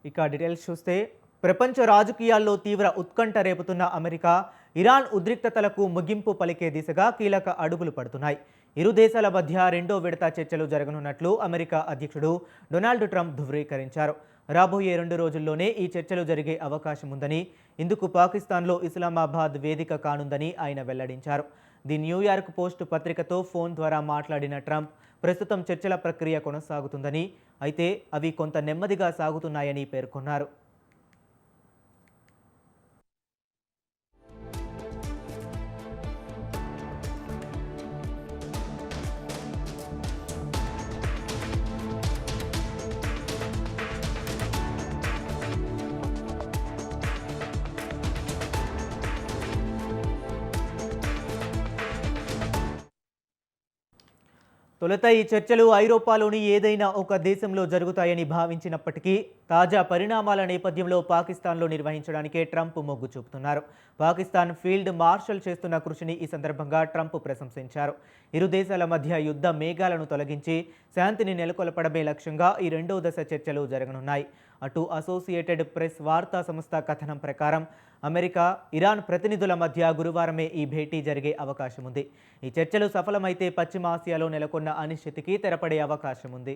ఇక డీటెయిల్స్ చూస్తే ప్రపంచ రాజకీయాల్లో తీవ్ర ఉత్కంఠ రేపుతున్న అమెరికా ఇరాన్ ఉద్రిక్తతలకు ముగింపు పలికే దిశగా కీలక అడుగులు పడుతున్నాయి. ఇరు దేశాల మధ్య రెండో విడత చర్చలు జరగనున్నట్లు అమెరికా అధ్యక్షుడు డొనాల్డ్ ట్రంప్ ధృవీకరించారు. రాబోయే 2 రోజుల్లోనే ఈ చర్చలు జరిగే అవకాశం ఉందని, ఇందుకు పాకిస్తాన్లో ఇస్లామాబాద్ వేదిక కానుందని ఆయన వెల్లడించారు. ది న్యూయార్క్ పోస్ట్ పత్రికతో ఫోన్ ద్వారా మాట్లాడిన ట్రంప్ ప్రస్తుతం చర్చల ప్రక్రియ కొనసాగుతుందని, అయితే అవి కొంత నెమ్మదిగా సాగుతున్నాయని పేర్కొన్నారు. తొలుత ఈ చర్చలు ఐరోపాలోని ఏదైనా ఒక దేశంలో జరుగుతాయని భావించినప్పటికీ తాజా పరిణామాల నేపథ్యంలో పాకిస్తాన్లో నిర్వహించడానికే ట్రంప్ మొగ్గు చూపుతున్నారు. పాకిస్తాన్ ఫీల్డ్ మార్షల్ చేస్తున్న కృషిని ఈ సందర్భంగా ట్రంప్ ప్రశంసించారు. ఇరు దేశాల మధ్య యుద్ధ మేఘాలను తొలగించి శాంతిని నెలకొల్పడమే లక్ష్యంగా ఈ రెండో దశ చర్చలు జరగనున్నాయి. అటు అసోసియేటెడ్ ప్రెస్ వార్తా సంస్థ కథనం ప్రకారం అమెరికా, ఇరాన్ ప్రతినిధుల మధ్య గురువారమే ఈ భేటీ జరిగే అవకాశం ఉంది. ఈ చర్చలు సఫలమైతే పశ్చిమాసియాలో నెలకొన్న అనిశ్చితికి తెరపడే అవకాశం ఉంది.